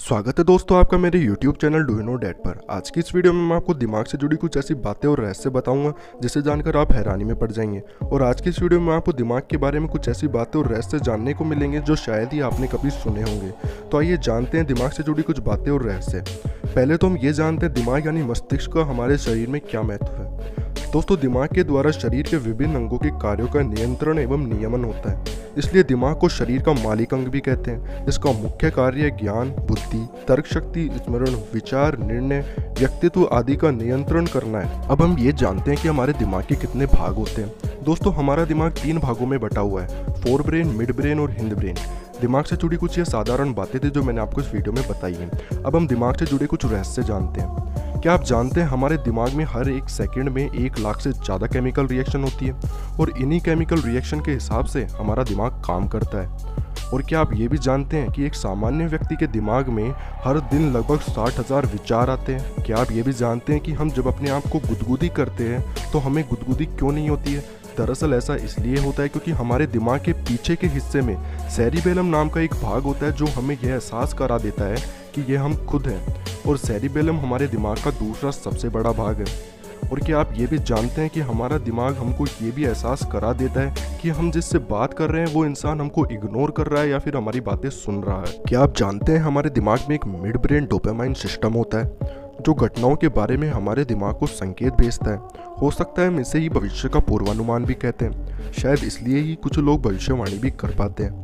स्वागत है दोस्तों आपका मेरे YouTube channel do you know that पर। आज की इस वीडियो में मैं आपको दिमाग से जुड़ी कुछ ऐसी बातें और रहस्य बताऊंगा जिसे जानकर आप हैरानी में पड़ जाएंगे। और आज की इस वीडियो में आपको दिमाग के बारे में कुछ ऐसी बातें और रहस्य जानने को मिलेंगे जो शायद ही आपने कभी सुने होंगे। तो आइए जानते हैं दिमाग से जुड़ी कुछ बातें और रहस्य। पहले तो हम ये जानते हैं दिमाग यानी मस्तिष्क का हमारे शरीर में क्या महत्व है। दोस्तों, दिमाग के द्वारा शरीर के विभिन्न अंगों के कार्यों का नियंत्रण एवं नियमन होता है, इसलिए दिमाग को शरीर का मालिक अंग भी कहते हैं। इसका मुख्य कार्य ज्ञान, बुद्धि, तर्क शक्ति, स्मरण, विचार, निर्णय, व्यक्तित्व आदि का नियंत्रण करना है। अब हम ये जानते हैं कि हमारे दिमाग के कितने भाग होते हैं। दोस्तों, हमारा दिमाग 3 भागों में बटा हुआ है, फोर ब्रेन, मिड ब्रेन और हिंद ब्रेन। दिमाग से जुड़ी कुछ ये साधारण बातें थी जो मैंने आपको इस वीडियो में बताई हैं। अब हम दिमाग से जुड़े कुछ रहस्य जानते हैं। क्या आप जानते हैं हमारे दिमाग में हर एक सेकंड में 1 लाख से ज़्यादा केमिकल रिएक्शन होती है और इन्हीं केमिकल रिएक्शन के हिसाब से हमारा दिमाग काम करता है। और क्या आप ये भी जानते हैं कि एक सामान्य व्यक्ति के दिमाग में हर दिन लगभग 60,000 विचार आते हैं। क्या आप ये भी जानते हैं कि हम जब अपने आप को गुदगुदी करते हैं तो हमें गुदगुदी क्यों नहीं होती है? दरअसल ऐसा इसलिए होता है क्योंकि हमारे दिमाग के पीछे के हिस्से में सेरिबेलम नाम का एक भाग होता है जो हमें यह एहसास करा देता है कि ये हम खुद हैं। और सेरिबेलम हमारे दिमाग का दूसरा सबसे बड़ा भाग है। और क्या आप ये भी जानते हैं कि हमारा दिमाग हमको ये भी एहसास करा देता है कि हम जिससे बात कर रहे हैं वो इंसान हमको इग्नोर कर रहा है या फिर हमारी बातें सुन रहा है। क्या आप जानते हैं हमारे दिमाग में एक मिड ब्रेन डोपामाइन सिस्टम होता है जो घटनाओं के बारे में हमारे दिमाग को संकेत भेजता है। हो सकता है हम इसे ही भविष्य का पूर्वानुमान भी कहते हैं। शायद इसलिए ही कुछ लोग भविष्यवाणी भी कर पाते हैं।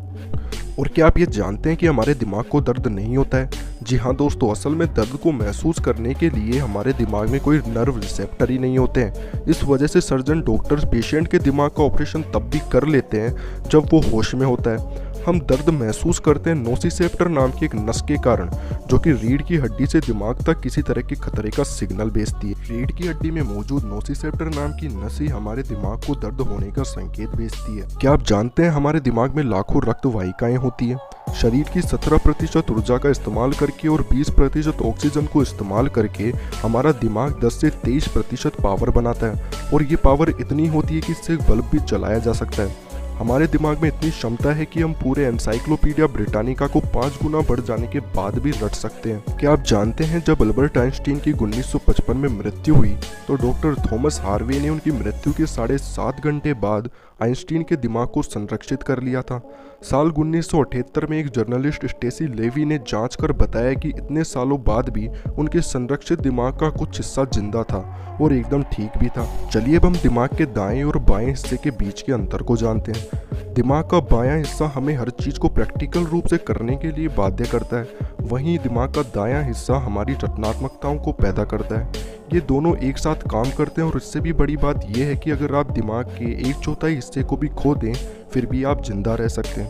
और क्या आप ये जानते हैं कि हमारे दिमाग को दर्द नहीं होता है? जी हाँ दोस्तों, असल में दर्द को महसूस करने के लिए हमारे दिमाग में कोई नर्व रिसेप्टर ही नहीं होते हैं। इस वजह से सर्जन डॉक्टर्स पेशेंट के दिमाग का ऑपरेशन तब भी कर लेते हैं जब वो होश में होता है। हम दर्द महसूस करते हैं नोसिसेप्टर नाम की एक नस के कारण, जो कि रीढ़ की हड्डी से दिमाग तक किसी तरह के खतरे का सिग्नल भेजती है। रीढ़ की हड्डी में मौजूद नोसिसेप्टर नाम की नस ही हमारे दिमाग को दर्द होने का संकेत भेजती है। क्या आप जानते हैं हमारे दिमाग में लाखों रक्त वाहिकाएं होती है। शरीर की 17% ऊर्जा का इस्तेमाल करके और 20% ऑक्सीजन को इस्तेमाल करके हमारा दिमाग 10 से 23% पावर बनाता है। और ये पावर इतनी होती है कि इससे बल्ब भी जलाया जा सकता है। हमारे दिमाग में इतनी क्षमता है कि हम पूरे एनसाइक्लोपीडिया ब्रिटानिका को 5 गुना बढ़ जाने के बाद भी रट सकते हैं। क्या आप जानते हैं जब अल्बर्ट आइंस्टीन की 1955 में मृत्यु हुई तो डॉक्टर थॉमस हार्वे ने उनकी मृत्यु के 7.5 घंटे बाद आइंस्टीन के दिमाग को संरक्षित कर लिया था। साल 1978 में एक जर्नलिस्ट स्टेसी लेवी ने जांच कर बताया कि इतने सालों बाद भी उनके संरक्षित दिमाग का कुछ हिस्सा जिंदा था और एकदम ठीक भी था। चलिए अब हम दिमाग के दाएं और बाएं हिस्से के बीच के अंतर को जानते हैं। दिमाग का बायां हिस्सा हमें हर चीज़ को प्रैक्टिकल रूप से करने के लिए बाध्य करता है, वहीं दिमाग का दायां हिस्सा हमारी रचनात्मकताओं को पैदा करता है। ये दोनों एक साथ काम करते हैं और इससे भी बड़ी बात यह है कि अगर आप दिमाग के 1/4 हिस्से को भी खो दें फिर भी आप जिंदा रह सकते हैं।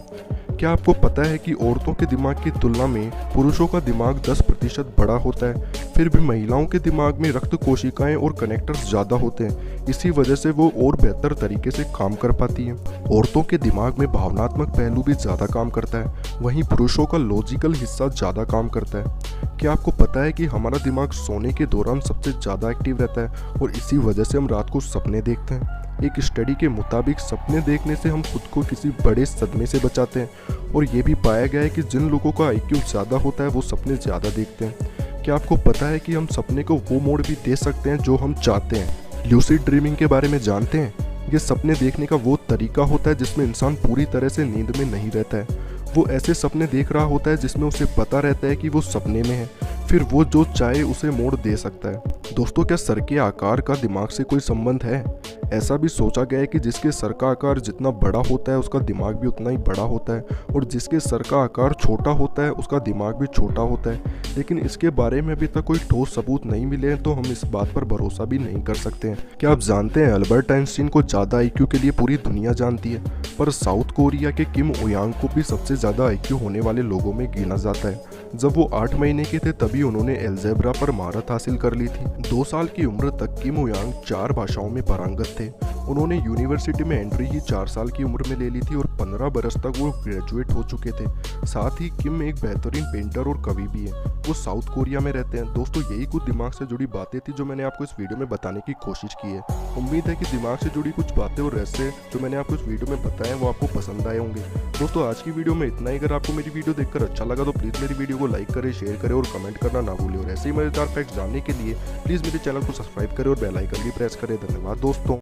क्या आपको पता है कि औरतों के दिमाग की तुलना में पुरुषों का दिमाग 10% बड़ा होता है, फिर भी महिलाओं के दिमाग में रक्त कोशिकाएं और कनेक्टर्स ज़्यादा होते हैं। इसी वजह से वो और बेहतर तरीके से काम कर पाती हैं। औरतों के दिमाग में भावनात्मक पहलू भी ज़्यादा काम करता है, वहीं पुरुषों का लॉजिकल हिस्सा ज़्यादा काम करता है। क्या आपको पता है कि हमारा दिमाग सोने के दौरान सबसे ज़्यादा एक्टिव रहता है और इसी वजह से हम रात को सपने देखते हैं। एक स्टडी के मुताबिक सपने देखने से हम खुद को किसी बड़े सदमे से बचाते हैं और ये भी पाया गया है कि जिन लोगों का IQ ज़्यादा होता है वो सपने ज़्यादा देखते हैं। क्या आपको पता है कि हम सपने को वो मोड भी दे सकते हैं जो हम चाहते हैं? ल्यूसिड ड्रीमिंग के बारे में जानते हैं? ये सपने देखने का वो तरीका होता है जिसमें इंसान पूरी तरह से नींद में नहीं रहता है। वो ऐसे सपने देख रहा होता है जिसमें उसे पता रहता है कि वो सपने में है, फिर वो जो चाहे उसे मोड़ दे सकता है। दोस्तों, क्या सर के आकार का दिमाग से कोई संबंध है? ऐसा भी सोचा गया है कि जिसके सर का आकार जितना बड़ा होता है उसका दिमाग भी उतना ही बड़ा होता है और जिसके सर का आकार छोटा होता है उसका दिमाग भी छोटा होता है। लेकिन इसके बारे में अभी तक कोई ठोस सबूत नहीं मिले हैं तो हम इस बात पर भरोसा भी नहीं कर सकते हैं। क्या आप जानते हैं अल्बर्ट आइंस्टीन को ज़्यादा IQ के लिए पूरी दुनिया जानती है, पर साउथ कोरिया के किम ओयांग को भी सबसे ज़्यादा IQ होने वाले लोगों में गिना जाता है। जब वो 8 महीने के थे तभी उन्होंने अलजेब्रा पर महारत हासिल कर ली थी। 2 साल की उम्र तक किम ओयांग 4 भाषाओं में पारंगत थे। उन्होंने यूनिवर्सिटी में एंट्री ही 4 साल की उम्र में ले ली थी और 15 बरस तक वो ग्रेजुएट हो चुके थे। साथ ही किम एक बेहतरीन पेंटर और कवि भी हैं। वो साउथ कोरिया में रहते हैं। दोस्तों, यही कुछ दिमाग से जुड़ी बातें थी जो मैंने आपको इस वीडियो में बताने की कोशिश की है। उम्मीद है कि दिमाग से जुड़ी कुछ बातें और रहस्य जो मैंने आपको इस वीडियो में बताए वो आपको पसंद आए होंगे। दोस्तों, आज की वीडियो में इतना ही। अगर आपको मेरी वीडियो देखकर अच्छा लगा तो प्लीज़ मेरी वीडियो को लाइक करें, शेयर करें और कमेंट करना ना भूलें। और ऐसे ही मजेदार फैक्ट्स जानने के लिए प्लीज़ मेरे चैनल को सब्सक्राइब करें और बेल आइकन भी प्रेस करें। धन्यवाद दोस्तों।